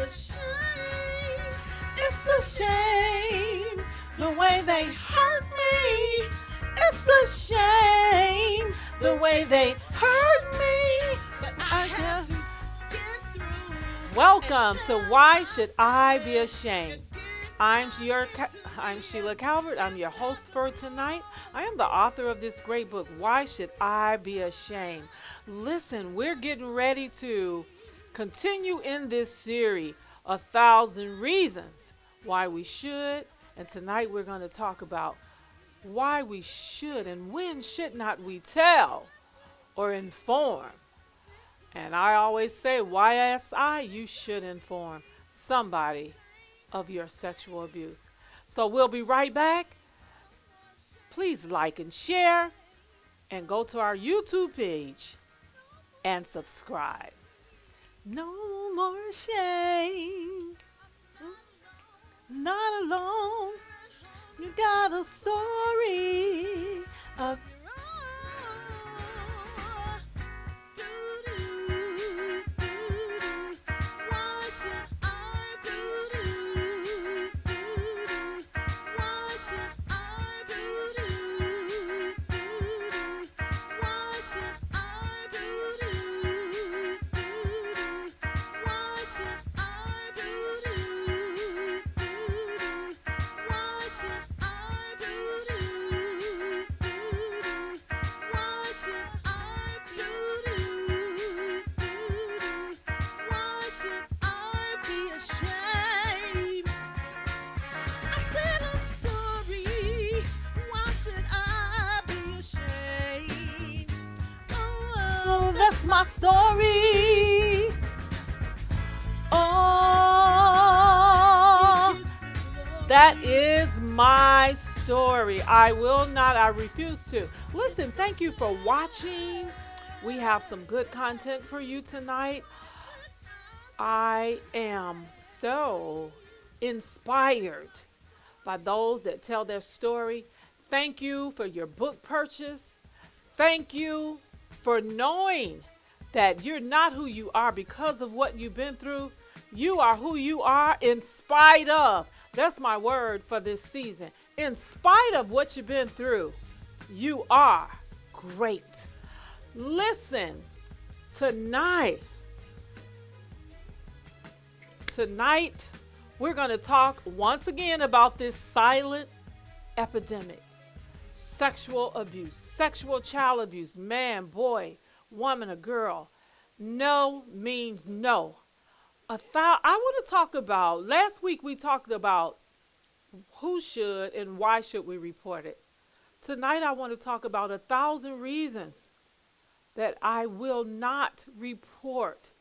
shame. It's a shame the way they hurt me. It's a shame the way they hurt me. But I just get through. Welcome to Why Should I Be Ashamed? I'm Sheila Calvert. I'm your host for tonight. I am the author of this great book, Why Should I Be Ashamed? Listen, we're getting ready to continue in this series, 1,000 Reasons Why We Should. And tonight we're going to talk about why we should and when should not we tell or inform. And I always say, YSI, you should inform somebody of your sexual abuse. So we'll be right back. Please like and share and go to our YouTube page and subscribe. No more shame. Not alone. You got a story of that's my story. Oh, that is my story. I refuse to. Listen, thank you for watching. We have some good content for you tonight. I am so inspired by those that tell their story. Thank you for your book purchase. Thank you for knowing that you're not who you are because of what you've been through. You are who you are in spite of. That's my word for this season. In spite of what you've been through, you are great. Listen, tonight we're going to talk once again about this silent epidemic. Sexual abuse, sexual child abuse, man, boy, woman, or girl. No means no. I want to talk about, last week we talked about who should and why should we report it. Tonight I want to talk about 1,000 reasons that I will not report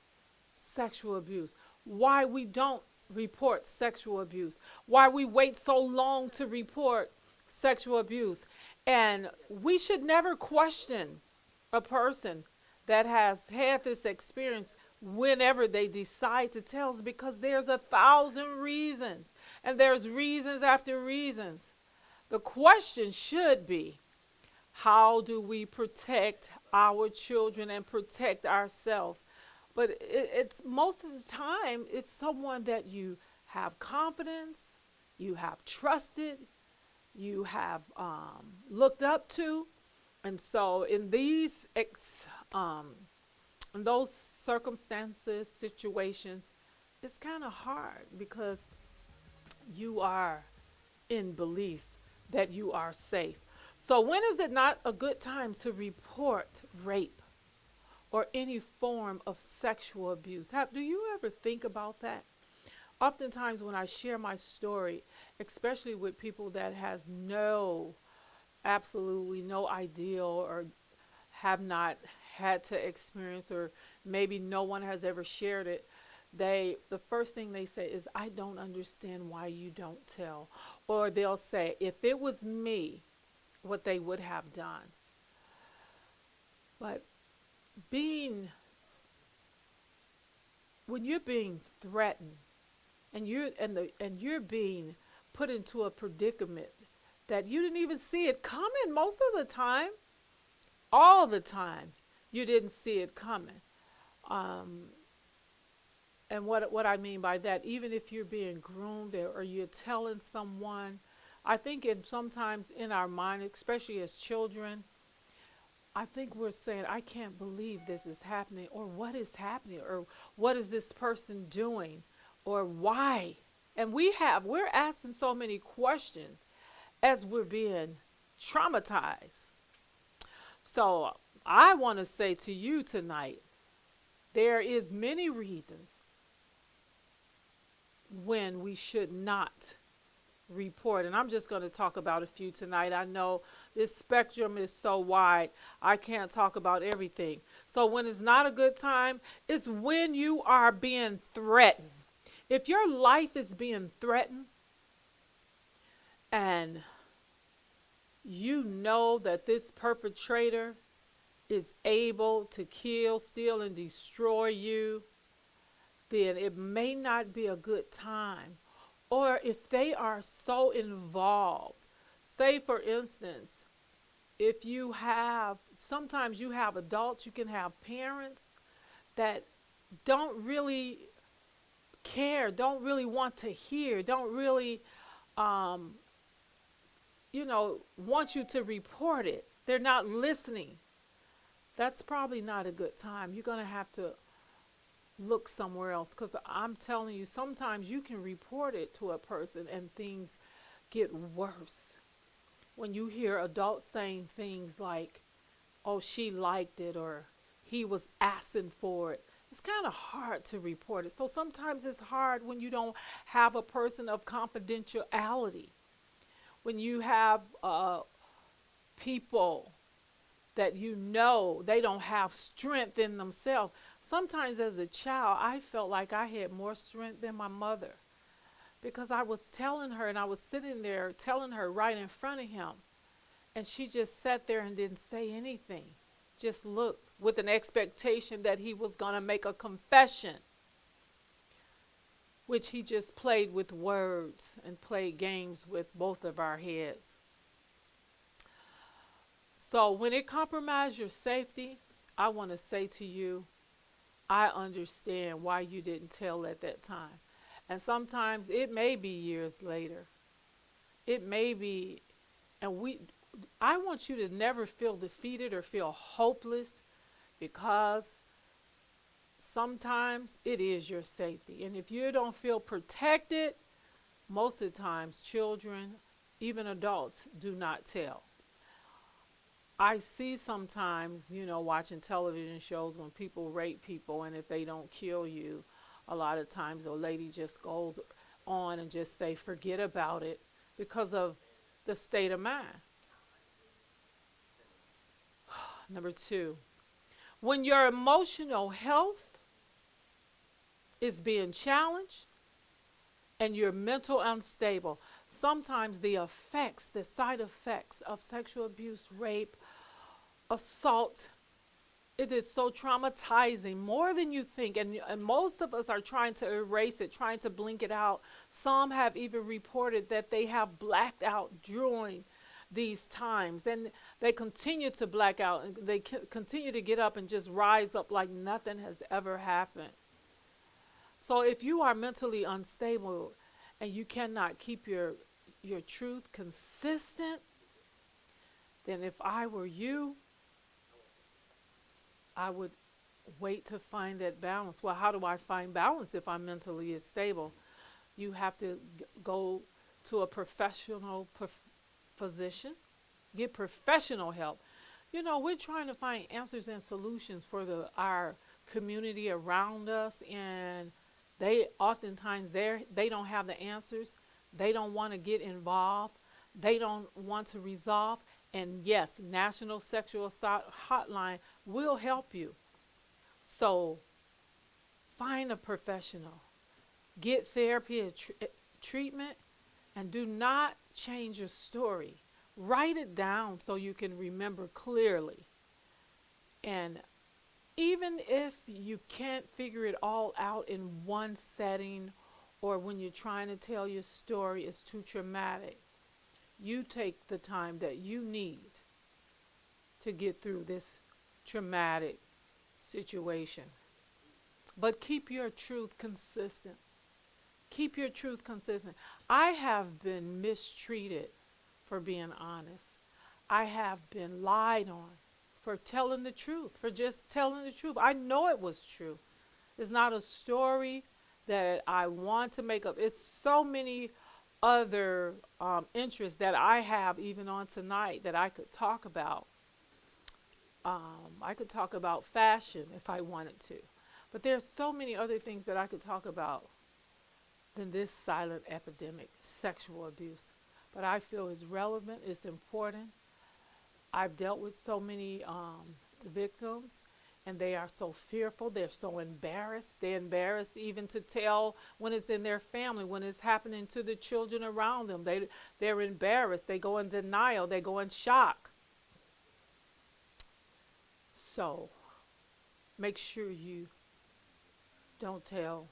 sexual abuse. Why we don't report sexual abuse. Why we wait so long to report sexual abuse. And we should never question a person that has had this experience whenever they decide to tell us, because there's 1,000 reasons, and there's reasons after reasons. The question should be, how do we protect our children and protect ourselves? But it's most of the time, it's someone that you have confidence, you have trusted, you have looked up to. And so in in those circumstances, situations, it's kind of hard because you are in belief that you are safe. So when is it not a good time to report rape or any form of sexual abuse? Do you ever think about that? Oftentimes when I share my story, especially with people that has absolutely no idea or have not had to experience, or maybe no one has ever shared it, the first thing they say is, I don't understand why you don't tell. Or they'll say, if it was me, what they would have done. But when you're being threatened and you're being put into a predicament that you didn't even see it coming most of the time, all the time, you didn't see it coming. And what I mean by that, even if you're being groomed or you're telling someone, I think it sometimes in our mind, especially as children, I think we're saying, I can't believe this is happening, or what is happening, or what is this person doing, or why? And we're asking so many questions as we're being traumatized. So I want to say to you tonight, there is many reasons when we should not report. And I'm just going to talk about a few tonight. I know this spectrum is so wide, I can't talk about everything. So when it's not a good time, it's when you are being threatened. If your life is being threatened and you know that this perpetrator is able to kill, steal, and destroy you, then it may not be a good time. Or if they are so involved, say for instance, if you have, sometimes you have adults, you can have parents that don't really care, don't really want to hear, don't really, um, want you to report it. They're not listening. That's probably not a good time. You're going to have to look somewhere else, because I'm telling you, sometimes you can report it to a person and things get worse. When you hear adults saying things like, oh, she liked it, or he was asking for it, it's kind of hard to report it. So sometimes it's hard when you don't have a person of confidentiality. When you have people that you know they don't have strength in themselves. Sometimes as a child, I felt like I had more strength than my mother, because I was telling her, and I was sitting there telling her right in front of him, and she just sat there and didn't say anything, just looked with an expectation that he was going to make a confession, which he just played with words and played games with both of our heads. So when it compromised your safety, I want to say to you, I understand why you didn't tell at that time. And sometimes it may be years later. It may be, and I want you to never feel defeated or feel hopeless, because sometimes it is your safety. And if you don't feel protected, most of the times children, even adults, do not tell. I see sometimes, watching television shows when people rape people, and if they don't kill you, a lot of times a lady just goes on and just say, forget about it, because of the state of mind. Number two, when your emotional health is being challenged and you're mental unstable, sometimes the side effects of sexual abuse, rape, assault, it is so traumatizing, more than you think. And most of us are trying to erase it, trying to blink it out. Some have even reported that they have blacked out during these times, and they continue to black out, and they continue to get up and just rise up like nothing has ever happened. So if you are mentally unstable and you cannot keep your truth consistent, then if I were you, I would wait to find that balance. Well, how do I find balance if I'm mentally unstable? You have to go to a professional physician, get professional help. We're trying to find answers and solutions for our community around us, and they oftentimes they don't have the answers. They don't want to get involved. They don't want to resolve. And yes, National Sexual Assault Hotline will help you. So find a professional, get therapy and treatment, and do not change your story. Write it down so you can remember clearly. And even if you can't figure it all out in one setting, or when you're trying to tell your story is too traumatic, you take the time that you need to get through this traumatic situation. but keep your truth consistent. Keep your truth consistent. I have been mistreated for being honest. I have been lied on for telling the truth, for just telling the truth. I know it was true. It's not a story that I want to make up. It's so many other interests that I have even on tonight that I could talk about. I could talk about fashion if I wanted to. But there's so many other things that I could talk about than this silent epidemic, sexual abuse. But I feel it's relevant, it's important. I've dealt with so many victims, and they are so fearful. They're so embarrassed. They're embarrassed even to tell when it's in their family, when it's happening to the children around them. They're embarrassed. They go in denial. They go in shock. So make sure you don't tell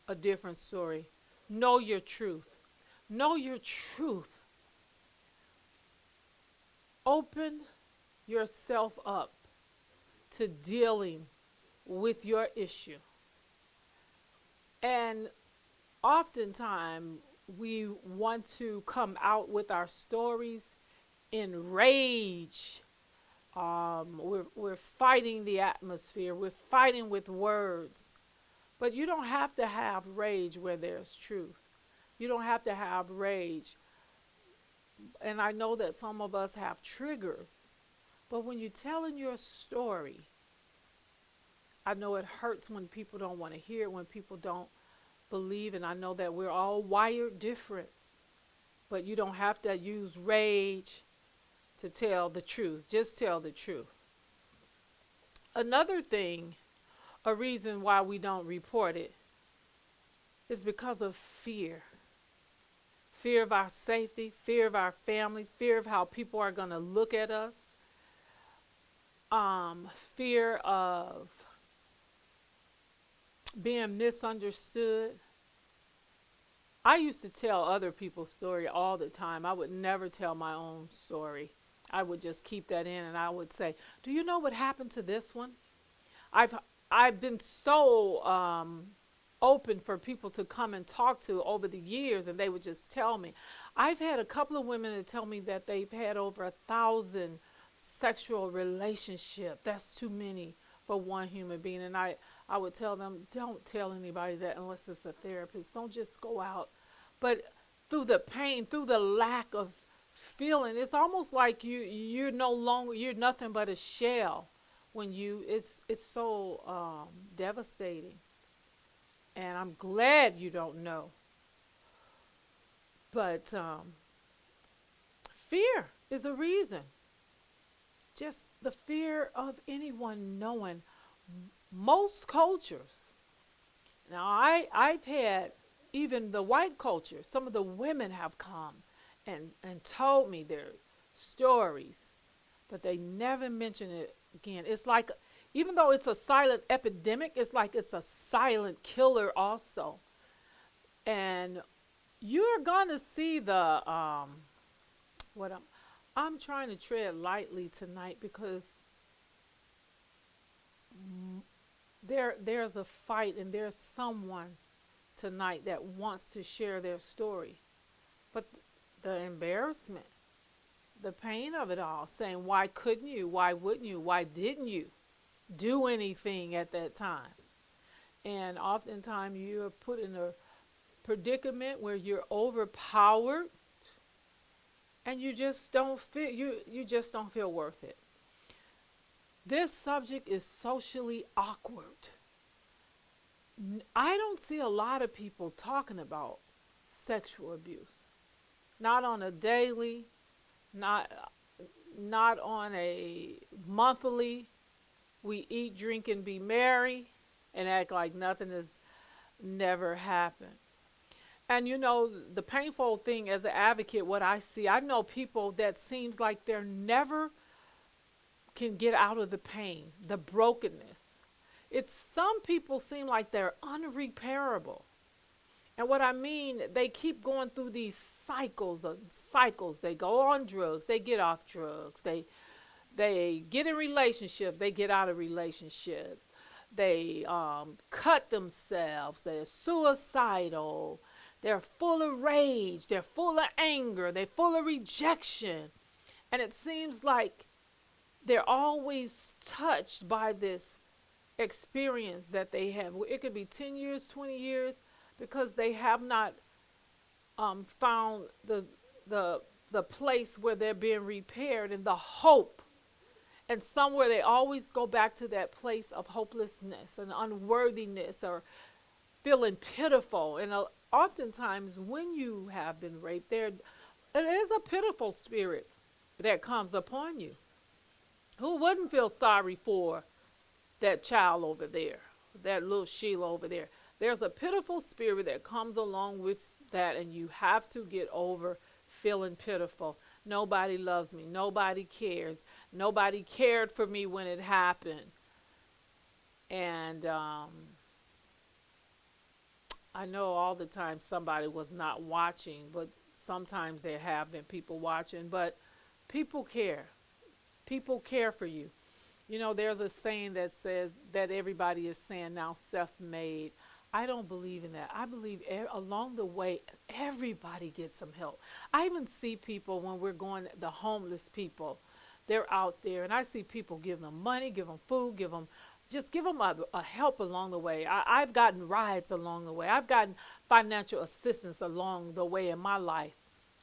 a different story. Know your truth. Know your truth. Open yourself up to dealing with your issue. And oftentimes we want to come out with our stories in rage. We're fighting the atmosphere. We're fighting with words. But you don't have to have rage where there's truth. You don't have to have rage. And I know that some of us have triggers. But when you're telling your story, I know it hurts when people don't want to hear it, when people don't believe. And I know that we're all wired different. But you don't have to use rage to tell the truth. Just tell the truth. Another thing, a reason why we don't report it, is because of fear. Fear of our safety, fear of our family, fear of how people are going to look at us, fear of being misunderstood. I used to tell other people's story all the time. I would never tell my own story. I would just keep that in, and I would say, do you know what happened to this one? I've been so open for people to come and talk to over the years, and they would just tell me. I've had a couple of women that tell me that they've had over 1,000 sexual relationships. That's too many for one human being. And I would tell them, don't tell anybody that unless it's a therapist. Don't just go out. But through the pain, through the lack of feeling, it's almost like you're no longer, you're nothing but a shell. When it's so devastating. And I'm glad you don't know. But fear is a reason. Just the fear of anyone knowing. Most cultures. Now I've had even the white culture. Some of the women have come and told me their stories, but they never mention it again. It's like, even though it's a silent epidemic, it's like it's a silent killer also. And you're gonna see the what I'm trying to tread lightly tonight, because there's a fight, and there's someone tonight that wants to share their story. But the embarrassment, the pain of it all, saying, why couldn't you? Why wouldn't you? Why didn't you do anything at that time? And oftentimes you're put in a predicament where you're overpowered, and you just don't feel you just don't feel worth it. This subject is socially awkward. I don't see a lot of people talking about sexual abuse. Not on a daily, not on a monthly. We eat, drink, and be merry, and act like nothing has never happened. And you know, the painful thing as an advocate, what I see, I know people that seems like they're never can get out of the pain, the brokenness. It's some people seem like they're unrepairable. And what I mean, they keep going through these cycles. They go on drugs, they get off drugs, they get in relationship, they get out of relationship. They cut themselves. They're suicidal. They're full of rage. They're full of anger. They're full of rejection. And it seems like they're always touched by this experience that they have. It could be 10 years, 20 years, because they have not found the, the place where they're being repaired and the hope. And somewhere they always go back to that place of hopelessness and unworthiness or feeling pitiful. And oftentimes, when you have been raped, there it is a pitiful spirit that comes upon you. Who wouldn't feel sorry for that child over there, that little Sheila over there? There's a pitiful spirit that comes along with that, and you have to get over feeling pitiful. Nobody loves me. Nobody cares. Nobody cared for me when it happened. And I know all the time somebody was not watching, but sometimes there have been people watching. But people care. People care for you. You know, there's a saying that says that everybody is saying now self-made. I don't believe in that. I believe along the way, everybody gets some help. I even see people when we're going, the homeless people, they're out there, and I see people give them money, give them food, just give them a help along the way. I've gotten rides along the way. I've gotten financial assistance along the way in my life,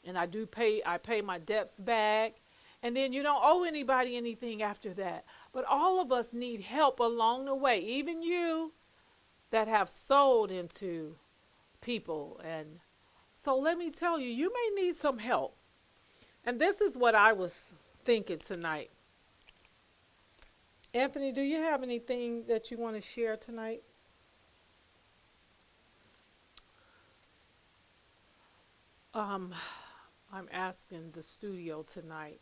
and I pay my debts back, and then you don't owe anybody anything after that. But all of us need help along the way, even you that have sold into people. And so let me tell you, you may need some help. And this is what I was thinking tonight. Anthony, do you have anything that you want to share tonight? Um, I'm asking the studio tonight,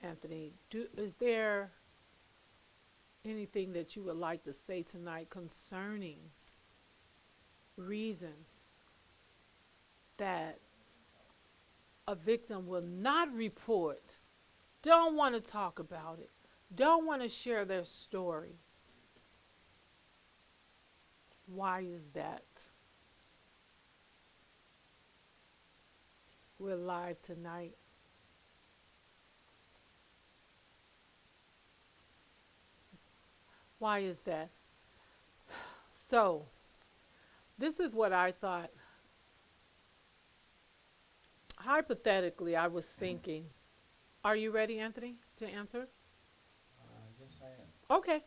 Anthony, is there anything that you would like to say tonight concerning reasons that a victim will not report, don't want to talk about it, don't want to share their story? Why is that? We're live tonight. Why is that? So, this is what I thought. Hypothetically, I was thinking. Are you ready, Anthony, to answer? Yes, I am. Okay,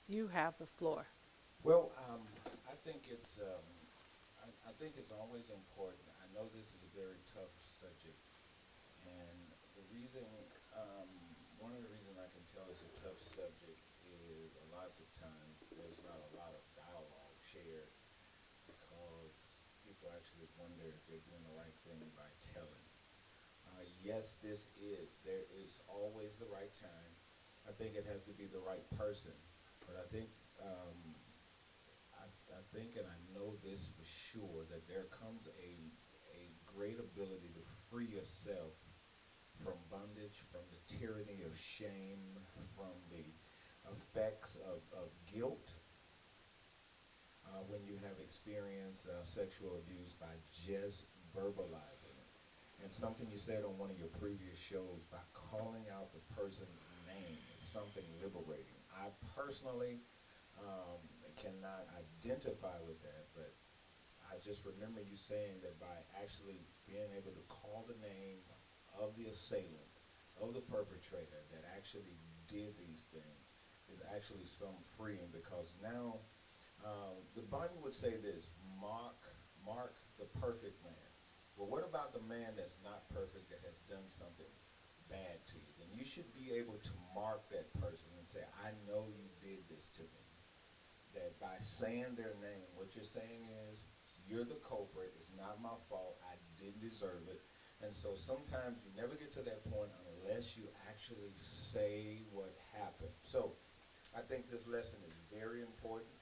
you have the floor. Well, I think I think it's always important. I know this is a very tough subject, and the reason, um, one of the reasons I can tell it's a tough subject is a lots of times there's not a lot of dialogue shared because people actually wonder if they're doing the right thing by telling. Yes, there is always the right time. I think it has to be the right person. But I think, I think, and I know this for sure, that there comes a great ability to free yourself from bondage, from the tyranny of shame, from the effects of guilt when you have experienced sexual abuse by just verbalizing it. And something you said on one of your previous shows, by calling out the person's name, is something liberating. I personally cannot identify with that, but I just remember you saying that by actually being able to call the name of the assailant, of the perpetrator that actually did these things, is actually some freeing, because now the Bible would say this: mark the perfect man. Well, what about the man that's not perfect, that has done something bad to you? Then you should be able to mark that person and say, I know you did this to me. That by saying their name, what you're saying is, you're the culprit, it's not my fault, I didn't deserve it. And so sometimes you never get to that point unless you actually say what happened. So I think this lesson is very important.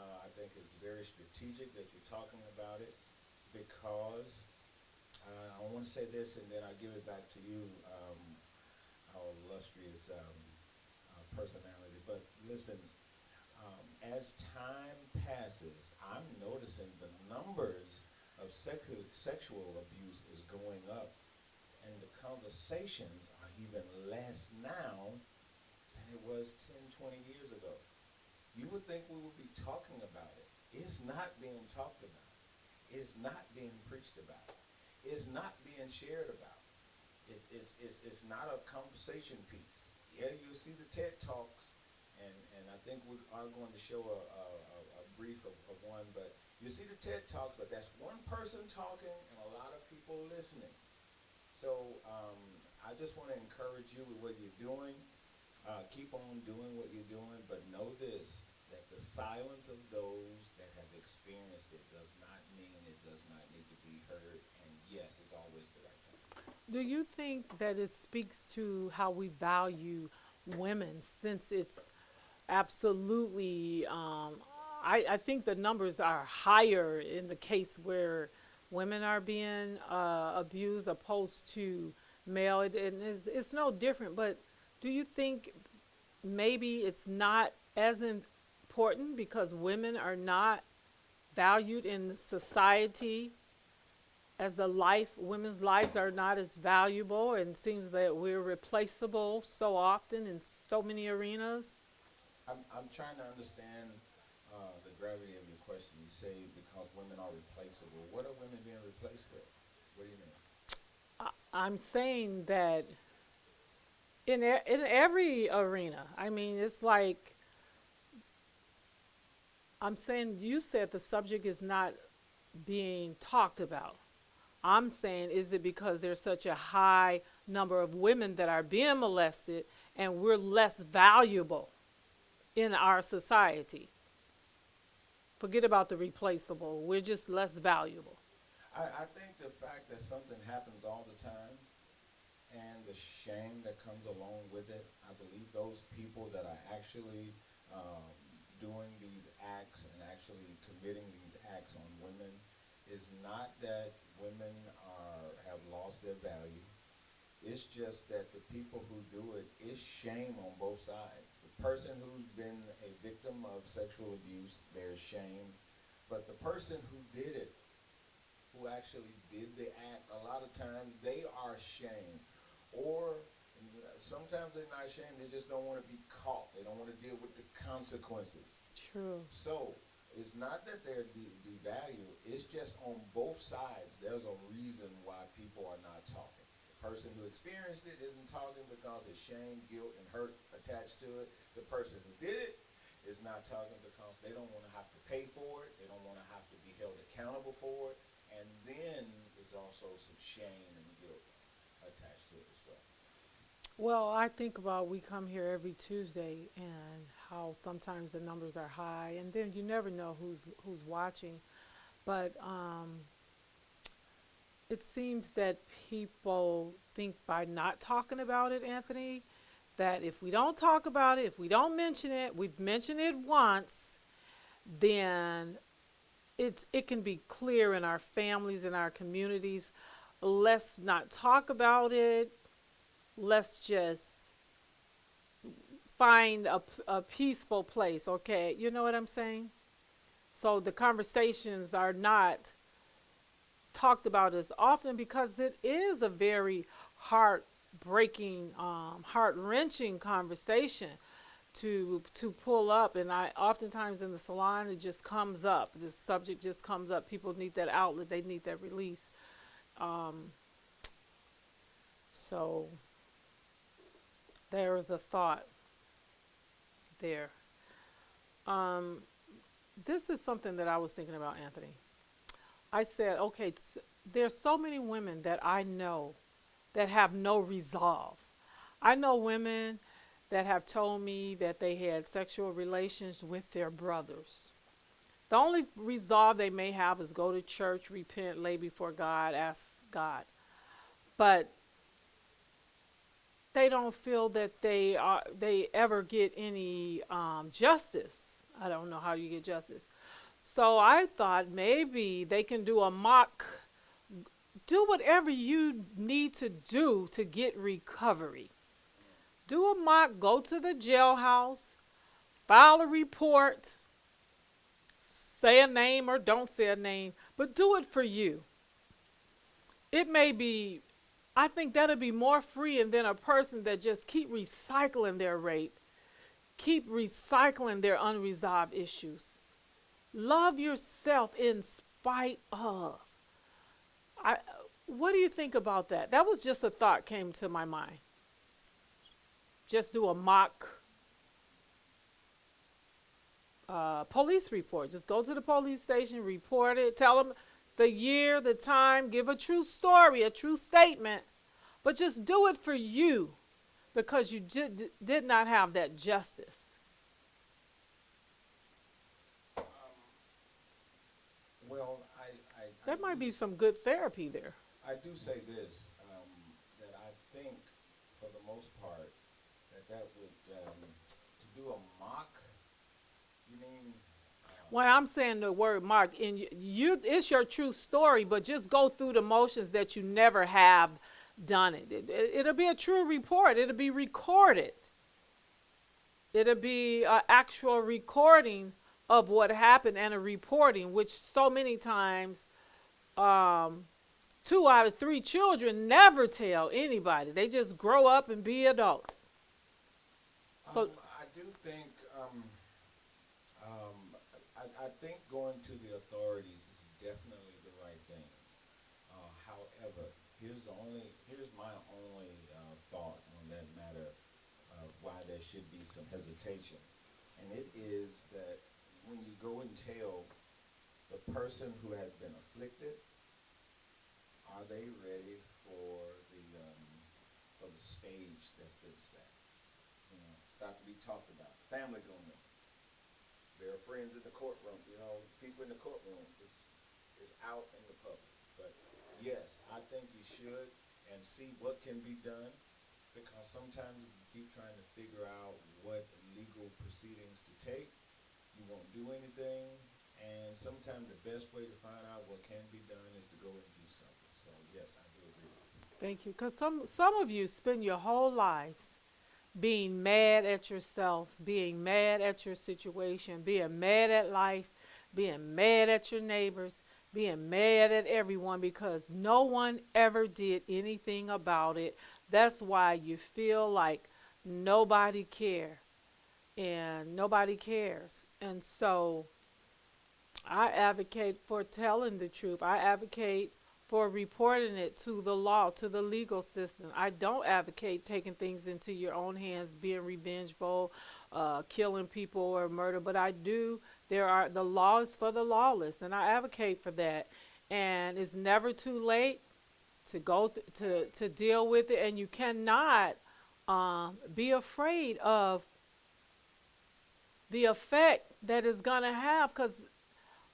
I think it's very strategic that you're talking about it, because I want to say this, and then I'll give it back to you, our illustrious personality. But listen, as time passes, I'm noticing the numbers of sexual abuse is going up, and the conversations are even less now than it was 10, 20 years ago. You would think we would be talking about it. It's not being talked about. It's not being preached about. It's not being shared about. It's not a conversation piece. Yeah, you'll see the TED Talks, and I think we are going to show a brief of one, but you see the TED Talks, but that's one person talking and a lot of people listening. So I just want to encourage you with what you're doing. Keep on doing what you're doing, but know this, that the silence of those that have experienced it does not mean it does not need to be heard, and yes, it's always the right time. Do you think that it speaks to how we value women since it's absolutely, I think the numbers are higher in the case where women are being abused opposed to male. And it's no different, but do you think maybe it's not as important because women are not valued in society as women's lives are not as valuable, and it seems that we're replaceable so often in so many arenas? I'm trying to understand the gravity of your question. You say because women are replaceable. What are women being replaced with? What do you mean? I'm saying that in every arena. I mean, it's like I'm saying you said the subject is not being talked about. I'm saying, is it because there's such a high number of women that are being molested and we're less valuable in our society? Forget about the replaceable. We're just less valuable. I think the fact that something happens all the time and the shame that comes along with it, I believe those people that are actually doing these acts and actually committing these acts on women is not that women have lost their value. It's just that the people who do it is shame on both sides. The person who's been a victim of sexual abuse, there's shame. But the person who did it, who actually did the act, a lot of times they are shamed. Or sometimes they're not ashamed, they just don't want to be caught. They don't want to deal with the consequences. True. So it's not that they're devalued, it's just on both sides there's a reason why people are not talking. The person who experienced it isn't talking because it's shame, guilt, and hurt attached to it. The person who did it is not talking because they don't want to have to pay for it, they don't want to have to be held accountable for it, and then there's also some shame and guilt attached to it as well. Well, I think about we come here every Tuesday and how sometimes the numbers are high, and then you never know who's watching. But it seems that people think by not talking about it, Anthony, that if we don't talk about it, if we don't mention it, we've mentioned it once, then it can be clear in our families, in our communities. Let's not talk about it. Let's just find a peaceful place, okay? You know what I'm saying? So the conversations are not talked about as often because it is a very heartbreaking, heart-wrenching conversation to pull up. And I oftentimes in the salon it just comes up. This subject just comes up. People need that outlet. They need that release. Um, so there is a thought there. Um, this is something that I was thinking about, Anthony. I said, okay, there's so many women that I know that have no resolve. I know women that have told me that they had sexual relations with their brothers. The only resolve they may have is go to church, repent, lay before God, ask God. But they don't feel that they ever get any justice. I don't know how you get justice. So I thought maybe they can do a mock, do whatever you need to do to get recovery. Do a mock, go to the jailhouse, file a report, say a name or don't say a name, but do it for you. It may be, I think that'll be more freeing than a person that just keep recycling their rape, keep recycling their unresolved issues. Love yourself in spite of. I, what do you think about that? That was just a thought came to my mind. Just do a mock police report. Just go to the police station, report it, tell them the year, the time, give a true story, a true statement, but just do it for you because you did not have that justice. Um, well, I That might do be some good therapy there. I do say this, that I think for the most part that would to do a mock. You mean? When I'm saying the word mark, in you, it's your true story, but just go through the motions that you never have done it. It'll be a true report. It'll be recorded. It'll be an actual recording of what happened and a reporting, which so many times, um, 2 out of 3 children never tell anybody. They just grow up and be adults. So I do think. I think going to the authorities is definitely the right thing. However, here's my only thought on that matter, why there should be some hesitation, and it is that when you go and tell the person who has been afflicted, are they ready for the stage that's been set? It's got to be talked about. Family gonna know. There are friends in the courtroom. People in the courtroom is out in the public. But yes, I think you should and see what can be done, because sometimes if you keep trying to figure out what legal proceedings to take, you won't do anything. And sometimes the best way to find out what can be done is to go and do something. So yes, I do agree with you. thank you, because some of you spend your whole lives being mad at yourselves, being mad at your situation, being mad at life, being mad at your neighbors, being mad at everyone because no one ever did anything about it. That's why you feel like nobody care and nobody cares. And so I advocate for telling the truth. I advocate for reporting it to the law, to the legal system. I don't advocate taking things into your own hands, being revengeful, killing people or murder, but I do. There are the laws for the lawless, and I advocate for that. And it's never too late to to deal with it, and you cannot be afraid of the effect that it's gonna have, because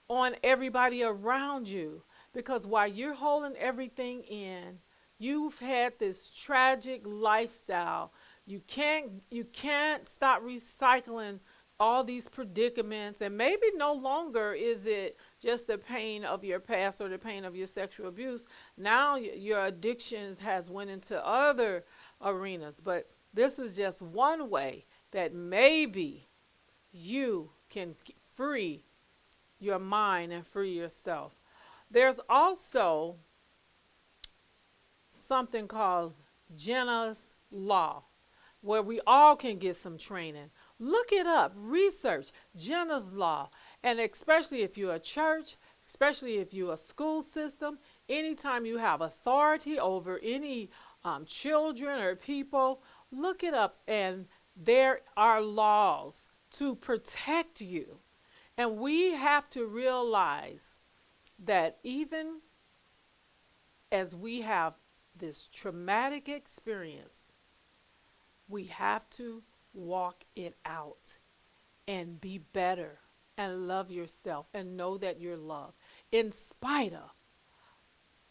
on everybody around you, because while you're holding everything in, you've had this tragic lifestyle. You can't stop recycling all these predicaments, and maybe no longer is it just the pain of your past or the pain of your sexual abuse. Now your addictions has went into other arenas, but this is just one way that maybe you can free your mind and free yourself. There's also something called Jenna's Law, where we all can get some training. Look it up, research Jenna's Law. And especially if you're a church, especially if you're a school system, anytime you have authority over any children or people, look it up. And there are laws to protect you. And we have to realize that even as we have this traumatic experience, we have to walk it out and be better and love yourself and know that you're loved in spite of.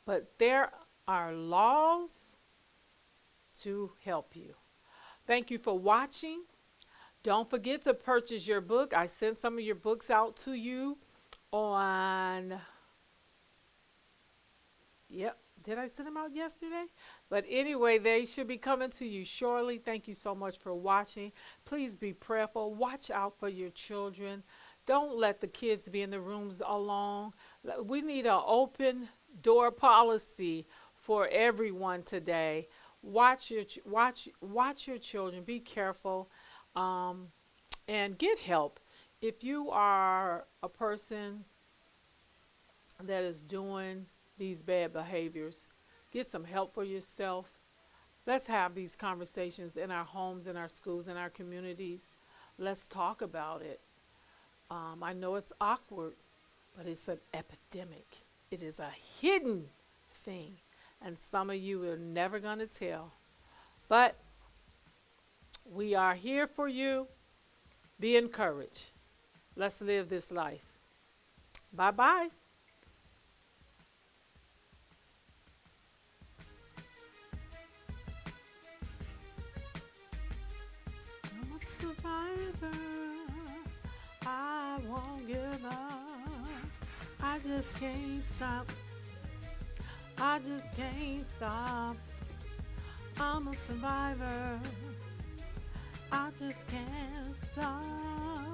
But there are laws to help you. Thank you for watching. Don't forget to purchase your book. I sent some of your books out to you on, yep, Did I send them out yesterday? But anyway, they should be coming to you shortly. Thank you so much for watching. Please be prayerful. Watch out for your children. Don't let the kids be in the rooms alone. We need an open door policy for everyone today. Watch your children. Be careful, um, and get help. If you are a person that is doing these bad behaviors, get some help for yourself. Let's have these conversations in our homes, in our schools, in our communities. Let's talk about it. I know it's awkward, but it's an epidemic. It is a hidden thing, and some of you are never going to tell. But we are here for you. Be encouraged. Let's live this life. Bye bye. I'm a survivor. I won't give up. I just can't stop. I just can't stop. I'm a survivor. I just can't stop.